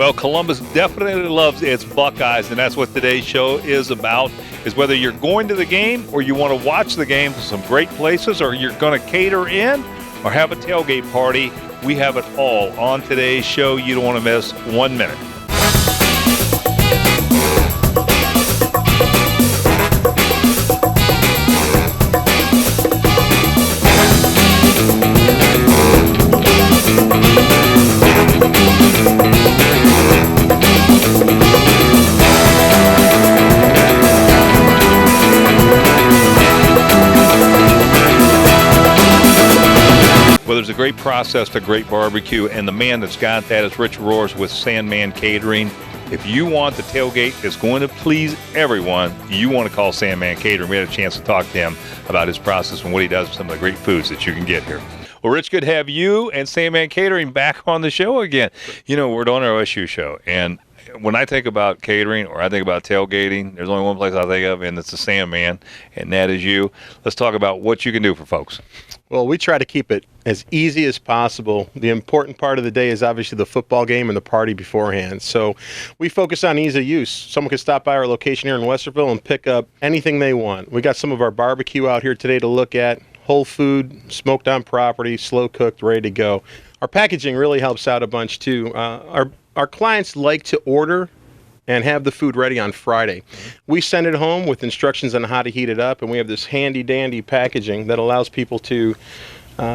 Well, Columbus definitely loves its Buckeyes, and that's what today's show is about, is whether you're going to the game or you want to watch the game to some great places, or you're going to cater in or have a tailgate party. We have it all on today's show. You don't want to miss 1 minute. Well, there's a great process to great barbecue, and the man that's got that is Rich Roars with Sandman Catering. If you want the tailgate that's going to please everyone, you want to call Sandman Catering. We had a chance to talk to him about his process and what he does with some of the great foods that you can get here. Well, Rich, good to have you and Sandman Catering back on the show again. You know, we're doing our OSU show, and when I think about catering or I think about tailgating, there's only one place I think of, and it's the Sandman, and that is you. Let's talk about what you can do for folks. Well, we try to keep it as easy as possible. The important part of the day is obviously the football game and the party beforehand. So we focus on ease of use. Someone can stop by our location here in Westerville and pick up anything they want. We got some of our barbecue out here today to look at. Whole food, smoked on property, slow cooked, ready to go. Our packaging really helps out a bunch too. Our clients like to order and have the food ready on Friday. We send it home with instructions on how to heat it up, and we have this handy-dandy packaging that allows people to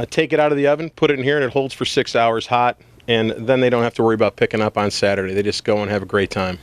take it out of the oven, put it in here, and it holds for 6 hours hot, and then they don't have to worry about picking up on Saturday. They just go and have a great time.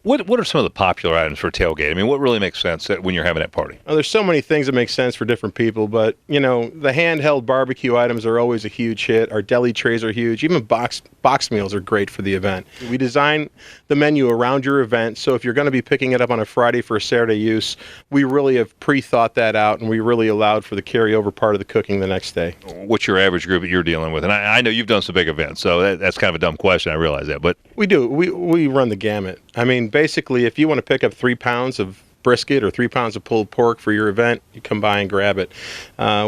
What are some of the popular items for tailgate? I mean, what really makes sense when you're having that party? Well, there's so many things that make sense for different people, but, you know, the handheld barbecue items are always a huge hit. Our deli trays are huge. Even box meals are great for the event. We design the menu around your event, so if you're going to be picking it up on a Friday for a Saturday use, we really have pre-thought that out, and we really allowed for the carryover part of the cooking the next day. What's your average group that you're dealing with? And I know you've done some big events, so that's kind of a dumb question. I realize that, but we do. We run the gamut. I mean, basically, if you want to pick up 3 pounds of brisket or 3 pounds of pulled pork for your event, you come by and grab it.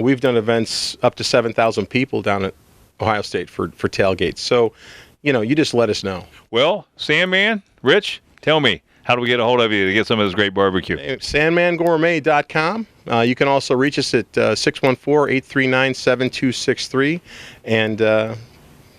We've done events up to 7,000 people down at Ohio State for tailgates. So, you know, you just let us know. Well, Sandman, Rich, tell me, how do we get a hold of you to get some of this great barbecue? SandmanGourmet.com. You can also reach us at 614-839-7263, and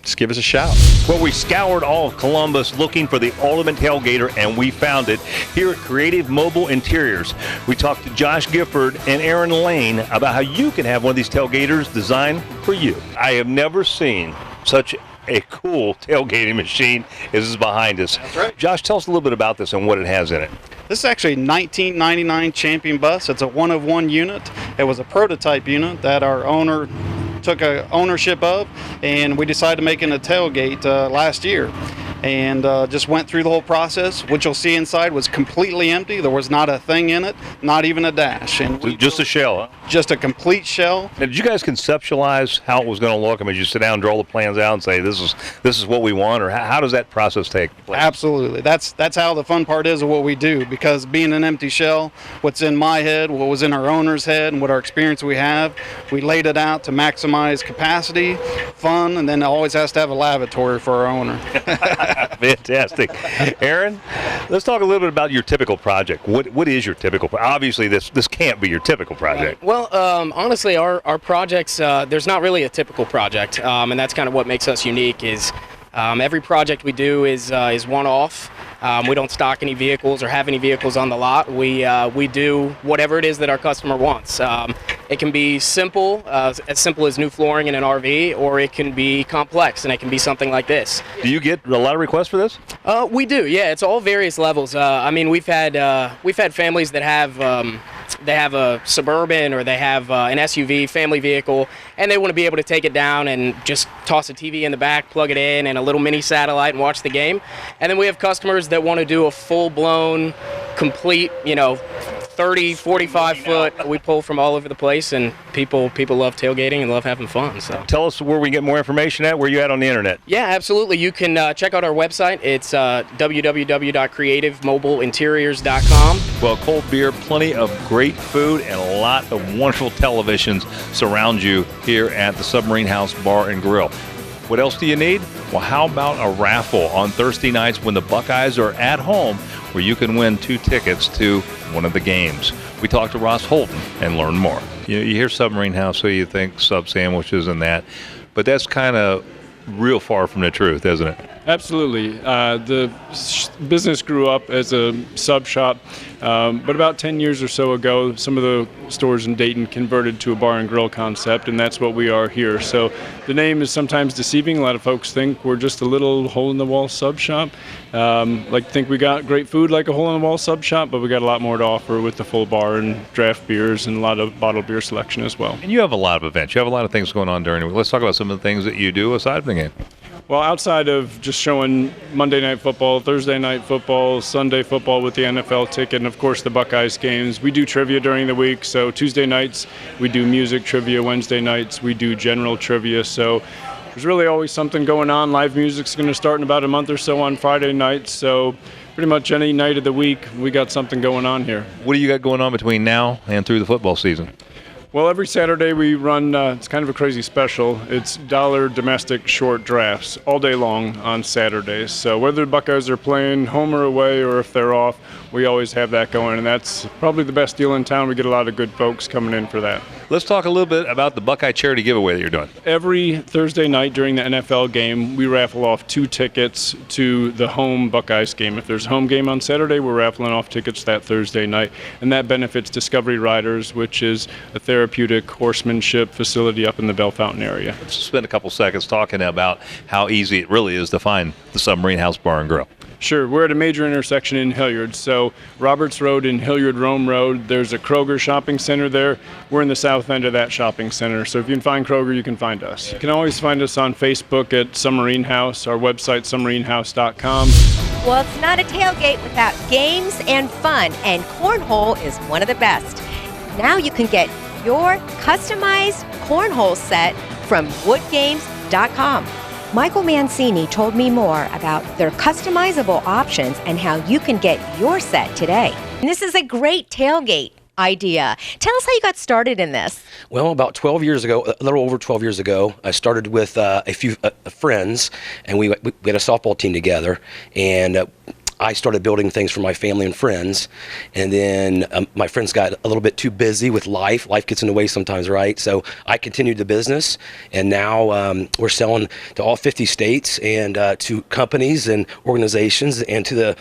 just give us a shout. Well, we scoured all of Columbus looking for the ultimate tailgater, and we found it here at Creative Mobile Interiors. We talked to Josh Gifford and Aaron Lane about how you can have one of these tailgaters designed for you. I have never seen such a cool tailgating machine as is behind us. That's right. Josh, tell us a little bit about this and what it has in it. This is actually a 1999 Champion bus. It's a one-of-one unit. It was a prototype unit that our owner took ownership of, and we decided to make it a tailgate last year. And just went through the whole process. What you'll see inside was completely empty. There was not a thing in it, not even a dash. And just a shell, huh? Just a complete shell. Now, did you guys conceptualize how it was going to look? I mean, did you sit down, draw the plans out, and say this is what we want, or how does that process take place? Absolutely. That's how the fun part is of what we do, because being an empty shell, what's in my head, what was in our owner's head, and what our experience we have, we laid it out to maximize capacity, fun, and then it always has to have a lavatory for our owner. Fantastic. Aaron, let's talk a little bit about your typical project. What is your typical project? Obviously, this can't be your typical project. Well, honestly, our projects, there's not really a typical project, and that's kind of what makes us unique is every project we do is one-off. We don't stock any vehicles or have any vehicles on the lot. We do whatever it is that our customer wants. It can be simple as new flooring in an RV, or it can be complex, and it can be something like this. Do you get a lot of requests for this? We do, yeah. It's all various levels. I mean, we've had families that have a Suburban or they have an SUV family vehicle, and they want to be able to take it down and just toss a TV in the back, plug it in, and a little mini satellite and watch the game. And then we have customers that want to do a full-blown, complete, 30, 45 foot. We pull from all over the place, and people love tailgating and love having fun. So tell us where we get more information at. Where you at on the internet? Yeah, absolutely. You can check out our website. It's www.creativemobileinteriors.com. Well, cold beer, plenty of great food, and a lot of wonderful televisions surround you here at the Submarine House Bar and Grill. What else do you need? Well, how about a raffle on Thursday nights when the Buckeyes are at home, where you can win 2 tickets to one of the games? We talked to Ross Holton and learn more. You hear Submarine House, so you think sub sandwiches and that, but that's kind of real far from the truth, isn't it? Absolutely. The business grew up as a sub shop, but about 10 years or so ago, some of the stores in Dayton converted to a bar and grill concept, and that's what we are here. So the name is sometimes deceiving. A lot of folks think we're just a little hole-in-the-wall sub shop. Like to think we got great food like a hole-in-the-wall sub shop, but we got a lot more to offer with the full bar and draft beers and a lot of bottled beer selection as well. And you have a lot of events. You have a lot of things going on during the week. Let's talk about some of the things that you do aside from the game. Well, outside of just showing Monday Night Football, Thursday Night Football, Sunday Football with the NFL ticket, and of course the Buckeyes games, we do trivia during the week. So Tuesday nights we do music trivia, Wednesday nights we do general trivia. So there's really always something going on. Live music's going to start in about a month or so on Friday nights. So pretty much any night of the week we got something going on here. What do you got going on between now and through the football season? Well, every Saturday we run, it's kind of a crazy special. It's dollar domestic short drafts all day long on Saturdays. So whether the Buckeyes are playing home or away or if they're off, we always have that going. And that's probably the best deal in town. We get a lot of good folks coming in for that. Let's talk a little bit about the Buckeye charity giveaway that you're doing. Every Thursday night during the NFL game, we raffle off 2 tickets to the home Buckeyes game. If there's a home game on Saturday, we're raffling off tickets that Thursday night. And that benefits Discovery Riders, which is a therapeutic horsemanship facility up in the Bell Fountain area. Let's spend a couple seconds talking about how easy it really is to find the Submarine House Bar and Grill. Sure. We're at a major intersection in Hilliard. So Roberts Road and Hilliard Rome Road, there's a Kroger shopping center there. We're in the south end of that shopping center. So if you can find Kroger, you can find us. You can always find us on Facebook at Submarine House, our website, submarinehouse.com. Well, it's not a tailgate without games and fun, and cornhole is one of the best. Now you can get your customized cornhole set from woodgames.com. Michael Mancini told me more about their customizable options and how you can get your set today. And this is a great tailgate idea. Tell us how you got started in this. Well, about 12 years ago, a little over 12 years ago, I started with a few friends, and we had a softball team together, and I started building things for my family and friends, and then my friends got a little bit too busy with life. Life gets in the way sometimes, right? So I continued the business, and now we're selling to all 50 states and to companies and organizations and to the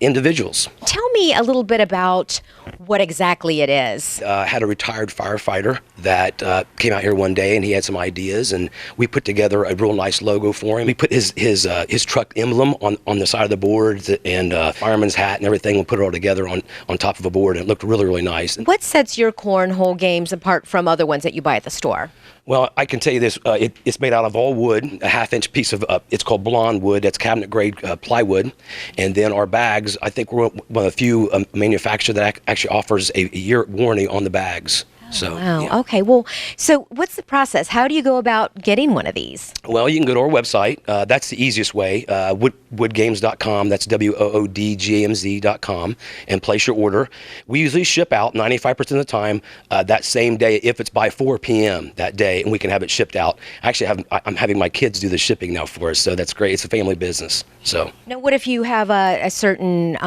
individuals. Tell me a little bit about what exactly it is. I had a retired firefighter that came out here one day, and he had some ideas, and we put together a real nice logo for him. We put his truck emblem on the side of the board and fireman's hat and everything. We put it all together on top of a board, and it looked really, really nice. What sets your cornhole games apart from other ones that you buy at the store? Well, I can tell you this, it's made out of all wood, a half-inch piece of, it's called blonde wood, that's cabinet-grade plywood, and then our bags, I think we're one of the few manufacturers that actually offers a year warranty on the bags. So, wow. yeah. Okay. Well, so what's the process? How do you go about getting one of these? Well, you can go to our website. That's the easiest way, woodgames.com. That's WOODGAMZ.com, and place your order. We usually ship out 95% of the time that same day if it's by 4 p.m. that day, and we can have it shipped out. Actually, I'm having my kids do the shipping now for us, so that's great. It's a family business. So. Now, what if you have a certain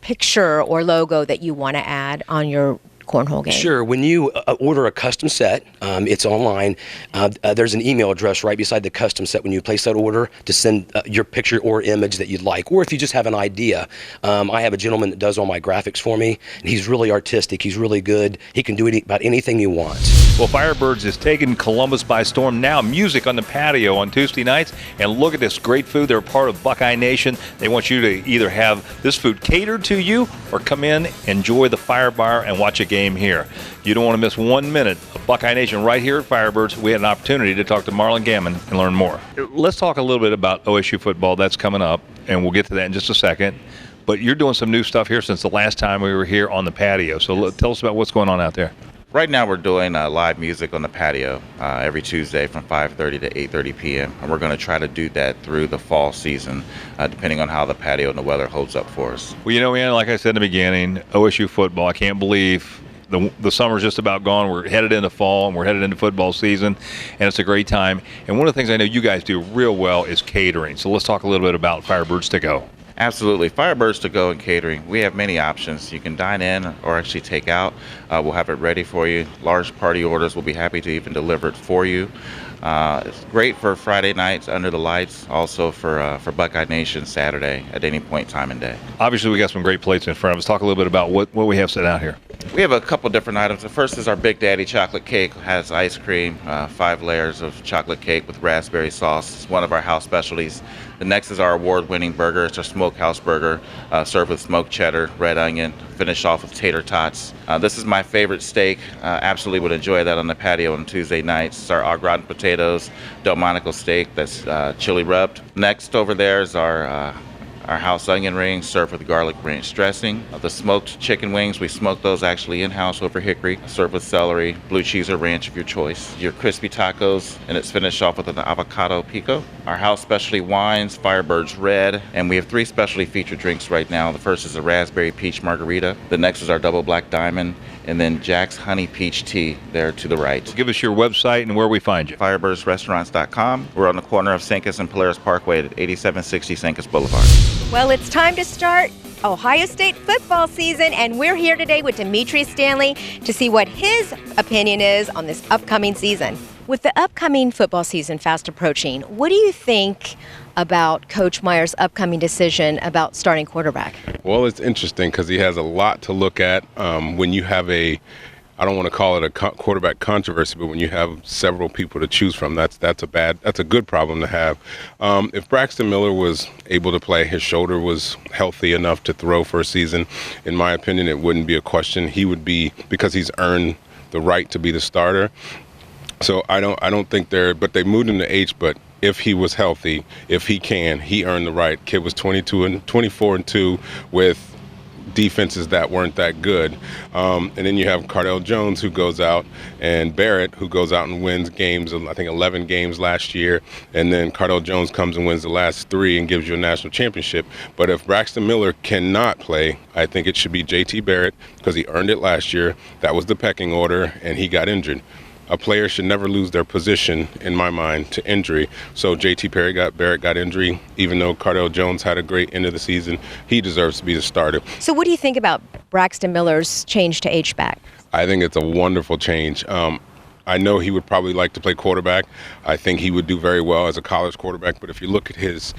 picture or logo that you want to add on your cornhole game? Sure. When you order a custom set, it's online. There's an email address right beside the custom set when you place that order to send your picture or image that you'd like. Or if you just have an idea. I have a gentleman that does all my graphics for me, and he's really artistic. He's really good. He can do about anything you want. Well, Firebirds is taking Columbus by storm now. Music on the patio on Tuesday nights. And look at this great food. They're part of Buckeye Nation. They want you to either have this food catered to you or come in, enjoy the fire bar, and watch a game here. You don't want to miss 1 minute of Buckeye Nation right here at Firebirds. We had an opportunity to talk to Marlon Gammon and learn more. Let's talk a little bit about OSU football. That's coming up, and we'll get to that in just a second. But you're doing some new stuff here since the last time we were here on the patio. So tell us about what's going on out there. Right now we're doing live music on the patio every Tuesday from 5:30 to 8:30 p.m. And we're going to try to do that through the fall season, depending on how the patio and the weather holds up for us. Well, you know, man, like I said in the beginning, OSU football, I can't believe the summer's just about gone. We're headed into fall, and we're headed into football season, and it's a great time. And one of the things I know you guys do real well is catering. So let's talk a little bit about Firebirds to Go. Absolutely. Firebirds to Go and catering. We have many options. You can dine in or actually take out. We'll have it ready for you. Large party orders, we'll be happy to even deliver it for you. It's great for Friday nights under the lights, also for Buckeye Nation Saturday at any point in time and day. Obviously, we got some great plates in front of us. Talk a little bit about what we have set out here. We have a couple different items. The first is our Big Daddy chocolate cake. It has ice cream, 5 layers of chocolate cake with raspberry sauce. It's one of our house specialties. The next is our award-winning burger. It's our smokehouse burger, served with smoked cheddar, red onion, finished off with tater tots. This is my favorite steak. Absolutely would enjoy that on the patio on Tuesday nights. It's our au gratin potatoes, Delmonico steak that's chili rubbed. Next over there is our house onion rings served with garlic ranch dressing. The smoked chicken wings, we smoke those actually in-house over hickory, served with celery, blue cheese or ranch of your choice. Your crispy tacos, and it's finished off with an avocado pico. Our house specialty wines, Firebirds Red, and we have 3 specialty featured drinks right now. The first is a raspberry peach margarita. The next is our double black diamond, and then Jack's honey peach tea there to the right. Give us your website and where we find you. Firebirdsrestaurants.com. We're on the corner of St. Kitts and Polaris Parkway at 8760 St. Kitts Boulevard. Well, it's time to start Ohio State football season, and we're here today with Dmitri Stanley to see what his opinion is on this upcoming season. With the upcoming football season fast approaching, what do you think about Coach Meyer's upcoming decision about starting quarterback? Well, it's interesting because he has a lot to look at when you have I don't want to call it a quarterback controversy, but when you have several people to choose from, that's a good problem to have. If Braxton Miller was able to play, his shoulder was healthy enough to throw for a season, in my opinion, it wouldn't be a question. He would be, because he's earned the right to be the starter. So I don't think but they moved him to H, but if he was healthy, if he earned the right. Kid was 24-2 with defenses that weren't that good. And then you have Cardell Jones, who goes out, and Barrett, who goes out and wins games, I think 11 games last year. And then Cardell Jones comes and wins the last 3 and gives you a national championship. But if Braxton Miller cannot play, I think it should be JT Barrett, because he earned it last year. That was the pecking order, and he got injured. A player should never lose their position, in my mind, to injury. So JT Barrett got injury. Even though Cardell Jones had a great end of the season, he deserves to be the starter. So what do you think about Braxton Miller's change to H-back? I think it's a wonderful change. I know he would probably like to play quarterback. I think he would do very well as a college quarterback. But if you look at his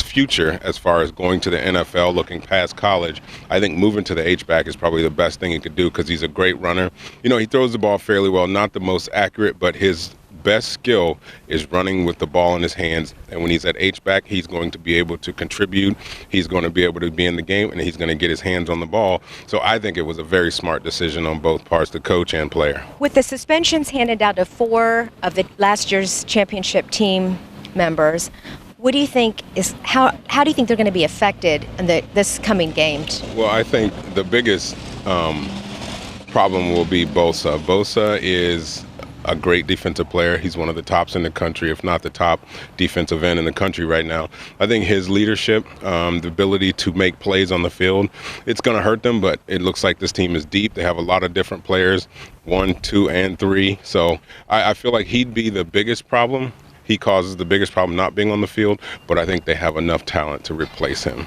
future as far as going to the NFL, looking past college, I think moving to the H-back is probably the best thing he could do, because he's a great runner. You know, he throws the ball fairly well, not the most accurate, but his best skill is running with the ball in his hands. And when he's at H-back, he's going to be able to contribute. He's going to be able to be in the game, and he's going to get his hands on the ball. So I think it was a very smart decision on both parts, the coach and player. With the suspensions handed down to 4 of the last year's championship team members, what do you think how do you think they're going to be affected in this coming games? Well, I think the biggest problem will be Bosa. Bosa is a great defensive player. He's one of the tops in the country, if not the top defensive end in the country right now. I think his leadership, the ability to make plays on the field, it's going to hurt them, but it looks like this team is deep. They have a lot of different players, 1, 2, and 3. So I feel like he'd be the biggest problem. He causes the biggest problem not being on the field, but I think they have enough talent to replace him.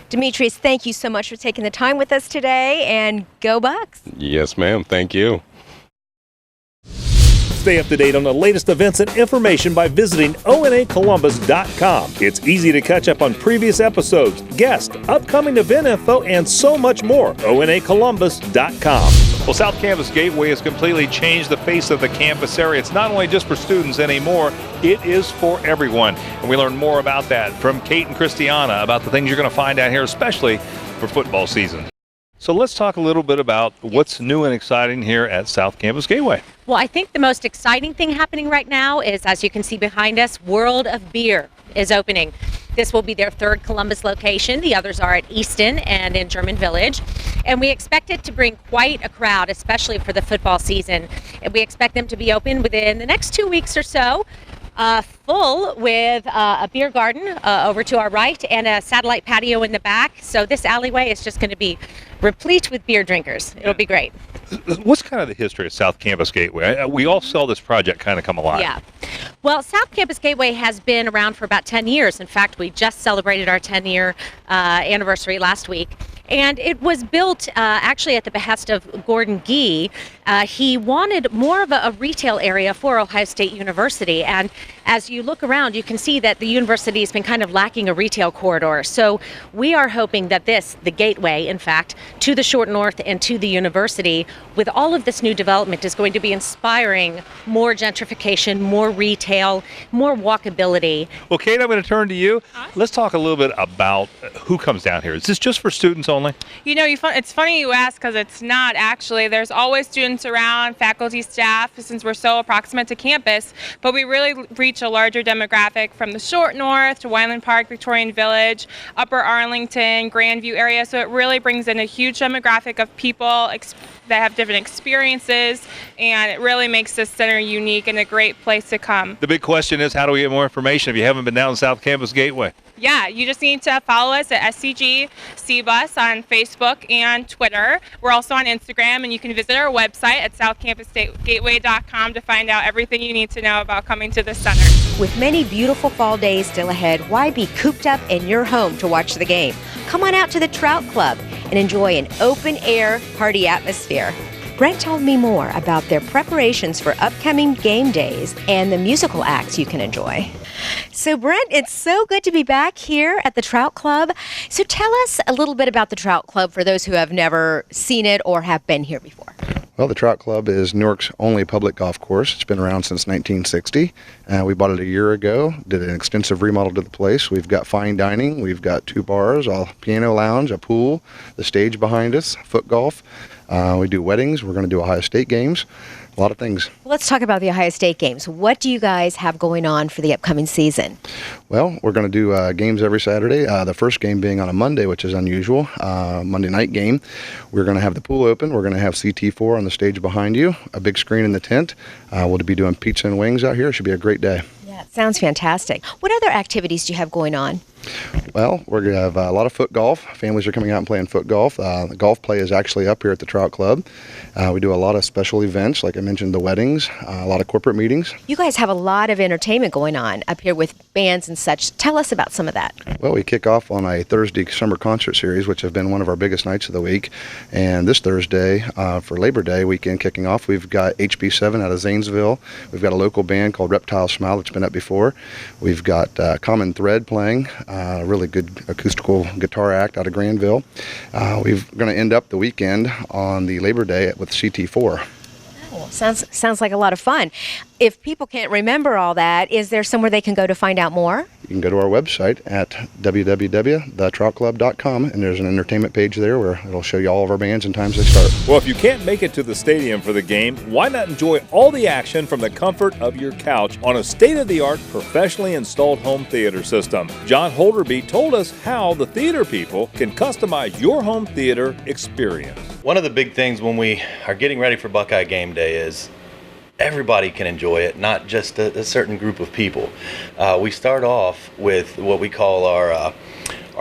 Demetrius, thank you so much for taking the time with us today, and go Bucks. Yes, ma'am. Thank you. Stay up to date on the latest events and information by visiting onacolumbus.com. It's easy to catch up on previous episodes, guests, upcoming event info, and so much more. onacolumbus.com. Well, South Campus Gateway has completely changed the face of the campus area. It's not only just for students anymore, it is for everyone. And we learn more about that from Kate and Christiana about the things you're going to find out here, especially for football season. So let's talk a little bit about what's new and exciting here at South Campus Gateway. Well, I think the most exciting thing happening right now is, as you can see behind us, World of Beer is opening. This will be their 3rd Columbus location. The others are at Easton and in German Village. And we expect it to bring quite a crowd, especially for the football season. And we expect them to be open within the next 2 weeks or so. Full with a beer garden over to our right and a satellite patio in the back. So this alleyway is just going to be replete with beer drinkers. It'll be great. What's kind of the history of South Campus Gateway? We all saw this project kind of come alive. Yeah. Well, South Campus Gateway has been around for about 10 years. In fact, we just celebrated our 10-year anniversary last week. And it was built actually at the behest of Gordon Gee. He wanted more of a retail area for Ohio State University. And as you look around, you can see that the university has been kind of lacking a retail corridor. So we are hoping that the gateway, in fact, to the Short North and to the university, with all of this new development, is going to be inspiring more gentrification, more retail, more walkability. Well, Kate, I'm going to turn to you. Let's talk a little bit about who comes down here. Is this just for students only? You know, it's funny you ask, because it's not actually. There's always students around, faculty, staff, since we're so approximate to campus, but we really reach a larger demographic from the Short North to Wyland Park, Victorian Village, Upper Arlington, Grandview area, so it really brings in a huge demographic of people that have different experiences, and it really makes this center unique and a great place to come. The big question is, how do we get more information if you haven't been down South Campus Gateway? Yeah, you just need to follow us at SCG CBUS on Facebook and Twitter. We're also on Instagram, and you can visit our website at southcampusgateway.com to find out everything you need to know about coming to the center. With many beautiful fall days still ahead, why be cooped up in your home to watch the game? Come on out to the Trout Club and enjoy an open-air party atmosphere. Brent told me more about their preparations for upcoming game days and the musical acts you can enjoy. So Brent, it's so good to be back here at the Trout Club. So tell us a little bit about the Trout Club for those who have never seen it or have been here before. Well, the Trout Club is Newark's only public golf course. It's been around since 1960. We bought it a year ago, did an extensive remodel to the place. We've got fine dining, we've got 2 bars, a piano lounge, a pool, the stage behind us, foot golf. We do weddings, we're going to do Ohio State games, a lot of things. Let's talk about the Ohio State games. What do you guys have going on for the upcoming season? Well, we're going to do games every Saturday. The first game being on a Monday, which is unusual, Monday night game. We're going to have the pool open. We're going to have CT4 on the stage behind you, a big screen in the tent. We'll be doing pizza and wings out here. It should be a great day. Yeah, it sounds fantastic. What other activities do you have going on? Well, we're going to have a lot of foot golf. Families are coming out and playing foot golf. The golf play is actually up here at the Trout Club. We do a lot of special events, like I mentioned, the weddings, a lot of corporate meetings. You guys have a lot of entertainment going on up here with bands and such. Tell us about some of that. Well, we kick off on a Thursday summer concert series, which have been one of our biggest nights of the week. And this Thursday, for Labor Day weekend kicking off, we've got HB7 out of Zanesville. We've got a local band called Reptile Smile that's been up before. We've got Common Thread playing. A really good acoustical guitar act out of Granville. We're going to end up the weekend on the Labor Day with CT4. Oh, sounds like a lot of fun. If people can't remember all that, is there somewhere they can go to find out more? You can go to our website at www.thetroutclub.com, and there's an entertainment page there where it'll show you all of our bands and times they start. Well, if you can't make it to the stadium for the game, why not enjoy all the action from the comfort of your couch on a state-of-the-art, professionally installed home theater system? John Holderby told us how the theater people can customize your home theater experience. One of the big things when we are getting ready for Buckeye Game Day is everybody can enjoy it, not just a certain group of people. We start off with what we call our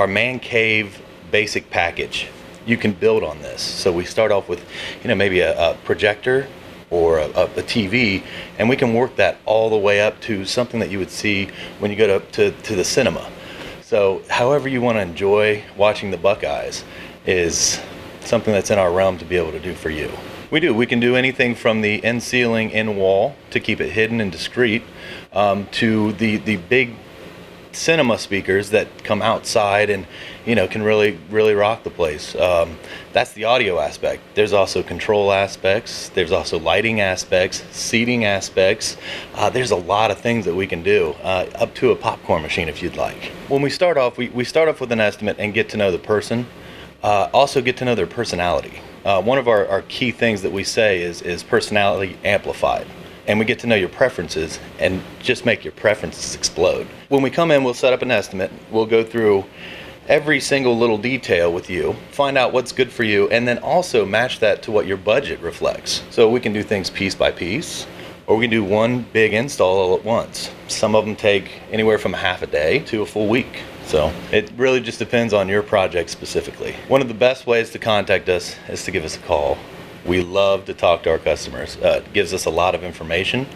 man cave basic package. You can build on this. So we start off with, maybe a projector or a TV, and we can work that all the way up to something that you would see when you go to the cinema. So however you want to enjoy watching the Buckeyes is something that's in our realm to be able to do for you. We can do anything from the in ceiling, in wall to keep it hidden and discreet, to the big cinema speakers that come outside and can really rock the place. That's the audio aspect. There's also control aspects. There's also lighting aspects, seating aspects. There's a lot of things that we can do, up to a popcorn machine if you'd like. When we start off, we start off with an estimate and get to know the person. Also get to know their personality. One of our key things that we say is personality amplified. And we get to know your preferences and just make your preferences explode. When we come in, we'll set up an estimate. We'll go through every single little detail with you, find out what's good for you, and then also match that to what your budget reflects. So we can do things piece by piece, or we can do one big install all at once. Some of them take anywhere from half a day to a full week. So it really just depends on your project specifically. One of the best ways to contact us is to give us a call We love to talk to our customers. It gives us a lot of information,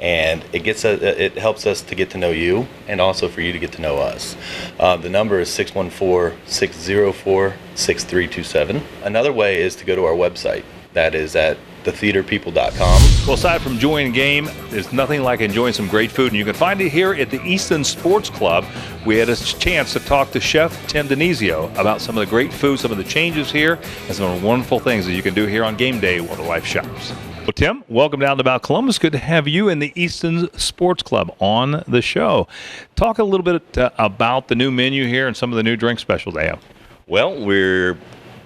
and it helps us to get to know you, and also for you to get to know us. The number is 614-604-6327. Another way is to go to our website. That is at thetheaterpeople.com. Well, aside from enjoying a game, there's nothing like enjoying some great food, and you can find it here at the Easton Sports Club. We had a chance to talk to Chef Tim Denizio about some of the great food, some of the changes here, and some of the wonderful things that you can do here on game day while the wife shops. Well, Tim, welcome down to About Columbus. Good to have you in the Easton Sports Club on the show. Talk a little bit about the new menu here and some of the new drink specials they have. Well, we're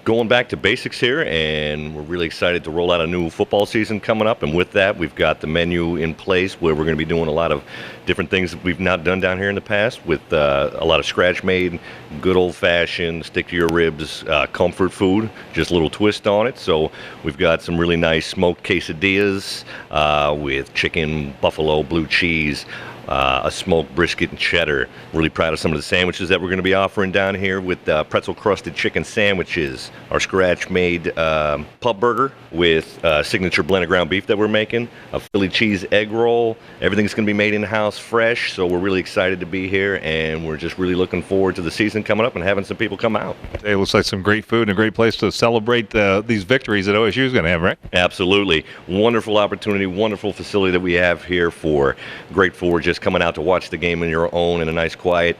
going back to basics here, and we're really excited to roll out a new football season coming up. And with that, we've got the menu in place where we're going to be doing a lot of different things that we've not done down here in the past, with a lot of scratch-made, good old-fashioned, stick-to-your-ribs comfort food, just a little twist on it. So we've got some really nice smoked quesadillas with chicken, buffalo, blue cheese, a smoked brisket and cheddar. Really proud of some of the sandwiches that we're going to be offering down here, with pretzel crusted chicken sandwiches, our scratch made pub burger with signature blend of ground beef that we're making, a Philly cheese egg roll. Everything's going to be made in-house fresh, so we're really excited to be here, and we're just really looking forward to the season coming up and having some people come out. It looks like some great food and a great place to celebrate these victories that OSU is going to have, right? Absolutely. Wonderful opportunity, wonderful facility that we have here for great for just coming out to watch the game on your own in a nice, quiet,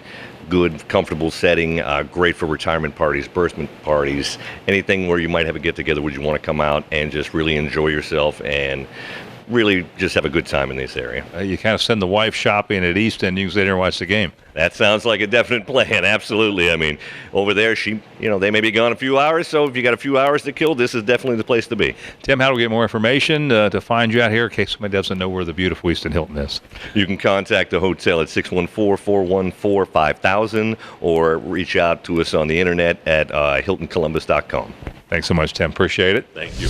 good, comfortable setting. Great for retirement parties, birthday parties, anything where you might have a get-together where you want to come out and just really enjoy yourself and really just have a good time in this area. You kind of send the wife shopping at Easton, you can sit there and watch the game. That sounds like a definite plan, absolutely. I mean, over there, they may be gone a few hours, so if you got a few hours to kill, this is definitely the place to be. Tim, how do we get more information to find you out here in case somebody doesn't know where the beautiful Easton Hilton is? You can contact the hotel at 614-414-5000 or reach out to us on the internet at hiltoncolumbus.com. Thanks so much, Tim. Appreciate it. Thank you.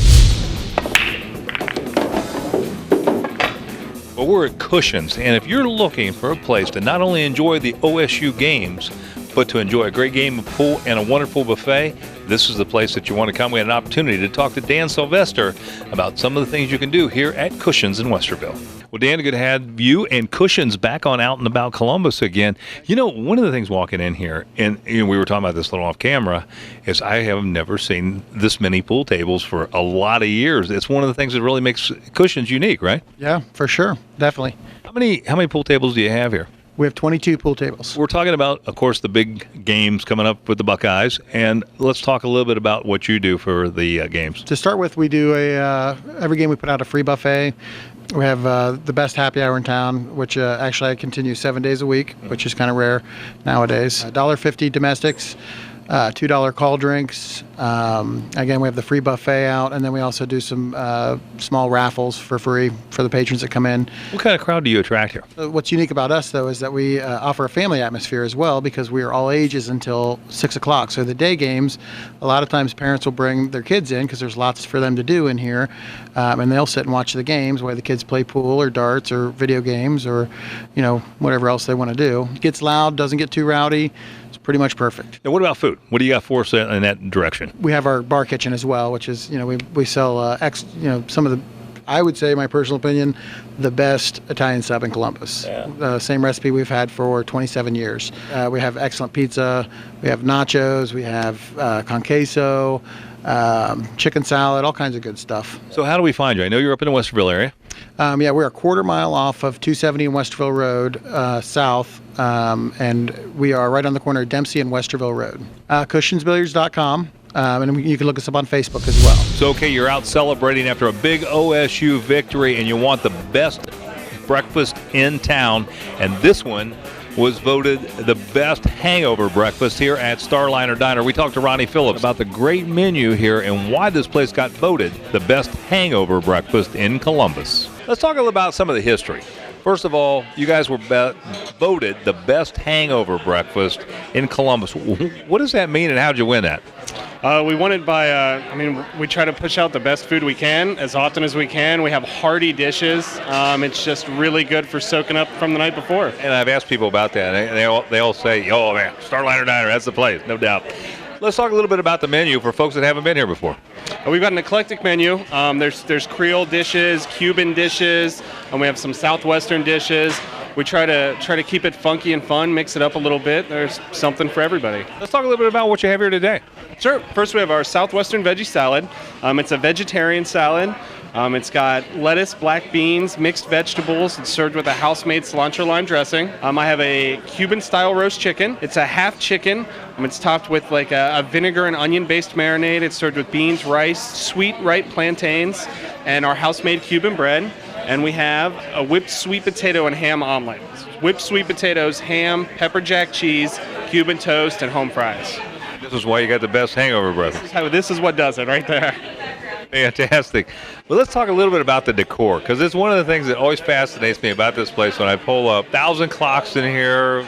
Well, we're at Cushions, and if you're looking for a place to not only enjoy the OSU games, but to enjoy a great game of pool and a wonderful buffet, this is the place that you want to come. We had an opportunity to talk to Dan Sylvester about some of the things you can do here at Cushions in Westerville. Well, Dan, good to have you and Cushions back on Out and About Columbus again. You know, one of the things walking in here, and we were talking about this a little off camera, is I have never seen this many pool tables for a lot of years. It's one of the things that really makes Cushions unique, right? Yeah, for sure. Definitely. How many pool tables do you have here? We have 22 pool tables. We're talking about, of course, the big games coming up with the Buckeyes, and let's talk a little bit about what you do for the games. To start with, we do every game we put out a free buffet. We have the best happy hour in town, which actually I continue 7 days a week, which is kind of rare nowadays. $1.50 domestics, $2 call drinks. Again, we have the free buffet out, and then we also do some small raffles for free for the patrons that come in. What kind of crowd do you attract here? What's unique about us, though, is that we offer a family atmosphere as well, because we are all ages until 6 o'clock. So the day games, a lot of times parents will bring their kids in because there's lots for them to do in here, and they'll sit and watch the games while the kids play pool or darts or video games or, whatever else they want to do. It gets loud, doesn't get too rowdy. Pretty much perfect. Now, what about food? What do you got for us in that direction? We have our bar kitchen as well, which is, we sell, some of the, I would say, my personal opinion, the best Italian sub in Columbus. Yeah. Same recipe we've had for 27 years. We have excellent pizza. We have nachos. We have con queso, chicken salad, all kinds of good stuff. So how do we find you? I know you're up in the Westerville area. We're a quarter mile off of 270 and Westerville Road, south, and we are right on the corner of Dempsey and Westerville Road. Cushonsbilliards.com, and you can look us up on Facebook as well. So, okay, you're out celebrating after a big OSU victory, and you want the best breakfast in town, and this one was voted the best hangover breakfast here at Starliner Diner. We talked to Ronnie Phillips about the great menu here and why this place got voted the best hangover breakfast in Columbus. Let's talk a little about some of the history. First of all, you guys were voted the best hangover breakfast in Columbus. What does that mean, and how did you win that? We won it by, we try to push out the best food we can as often as we can. We have hearty dishes. It's just really good for soaking up from the night before. And I've asked people about that, and they all say, oh, man, Starliner Diner, that's the place, no doubt. Let's talk a little bit about the menu for folks that haven't been here before. We've got an eclectic menu. There's Creole dishes, Cuban dishes, and we have some Southwestern dishes. We try to keep it funky and fun, mix it up a little bit. There's something for everybody. Let's talk a little bit about what you have here today. Sure. First, we have our Southwestern veggie salad. It's a vegetarian salad. It's got lettuce, black beans, mixed vegetables. It's served with a house-made cilantro lime dressing. I have a Cuban-style roast chicken. It's a half chicken. It's topped with like a vinegar and onion-based marinade. It's served with beans, rice, sweet ripe plantains, and our house-made Cuban bread. And we have a whipped sweet potato and ham omelet. Whipped sweet potatoes, ham, pepper jack cheese, Cuban toast, and home fries. This is why you got the best hangover breath. This is what does it right there. Fantastic. Well, let's talk a little bit about the decor, because it's one of the things that always fascinates me about this place. When I pull up, 1,000 clocks in here.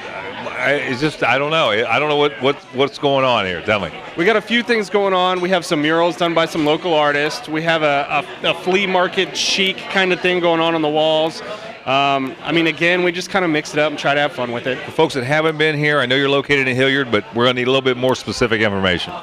It's just, I don't know. I don't know what's going on here. Tell me. We got a few things going on. We have some murals done by some local artists. We have a flea market chic kind of thing going on the walls. Again, we just kind of mix it up and try to have fun with it. For folks that haven't been here, I know you're located in Hilliard, but we're going to need a little bit more specific information.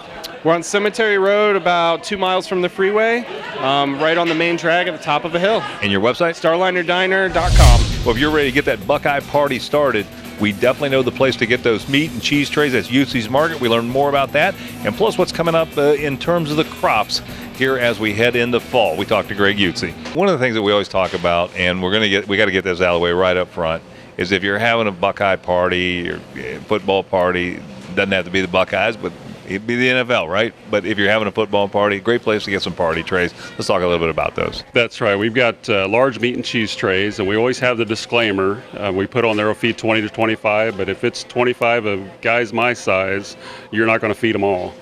We're on Cemetery Road, about 2 miles from the freeway, right on the main drag at the top of a hill. And your website? StarlinerDiner.com. Well, if you're ready to get that Buckeye party started, we definitely know the place to get those meat and cheese trays. That's Utzi's Market. We learned more about that, and plus what's coming up in terms of the crops here as we head into fall. We talked to Greg Utzi. One of the things that we always talk about, and we got to get this out of the way right up front, is if you're having a Buckeye party or football party, doesn't have to be the Buckeyes, but it'd be the NFL, right? But if you're having a football party, great place to get some party trays. Let's talk a little bit about those. That's right. We've got large meat and cheese trays, and we always have the disclaimer. We put on there will feed 20 to 25, but if it's 25 of guys my size, you're not going to feed them all.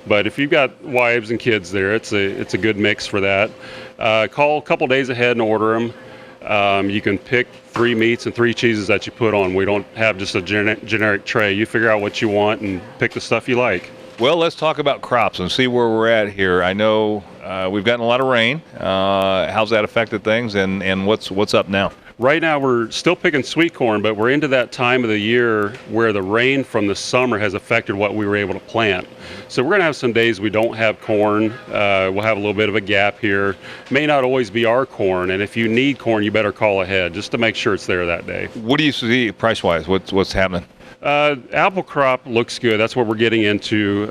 But if you've got wives and kids there, it's a good mix for that. Call a couple days ahead and order them. You can pick 3 meats and 3 cheeses that you put on. We don't have just a generic tray. You figure out what you want and pick the stuff you like. Well, let's talk about crops and see where we're at here. I know we've gotten a lot of rain. How's that affected things, and what's up now? Right now we're still picking sweet corn, but we're into that time of the year where the rain from the summer has affected what we were able to plant. So we're going to have some days we don't have corn. We'll have a little bit of a gap here. May not always be our corn, and if you need corn, you better call ahead just to make sure it's there that day. What do you see price-wise? What's happening? Apple crop looks good. That's what we're getting into.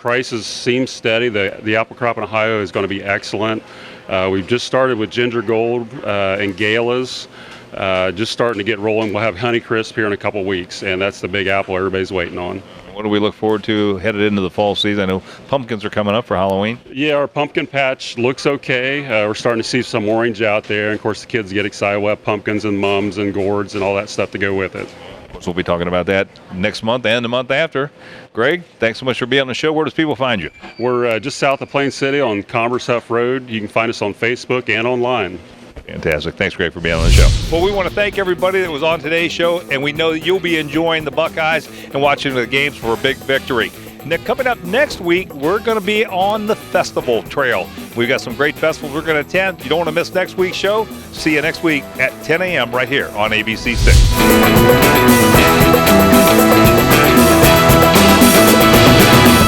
Prices seem steady. The apple crop in Ohio is going to be excellent. We've just started with Ginger Gold and Galas. Just starting to get rolling. We'll have Honeycrisp here in a couple weeks, and that's the big apple everybody's waiting on. What do we look forward to headed into the fall season? I know pumpkins are coming up for Halloween. Yeah, our pumpkin patch looks okay. We're starting to see some orange out there. And of course, the kids get excited. We'll have pumpkins and mums and gourds and all that stuff to go with it. So we'll be talking about that next month and the month after. Greg, thanks so much for being on the show. Where does people find you? We're just south of Plain City on Commerce Huff Road. You can find us on Facebook and online. Fantastic. Thanks, Greg, for being on the show. Well, we want to thank everybody that was on today's show, and we know that you'll be enjoying the Buckeyes and watching the games for a big victory. Now, coming up next week, we're going to be on the festival trail. We've got some great festivals we're going to attend. You don't want to miss next week's show. See you next week at 10 a.m. right here on ABC 6.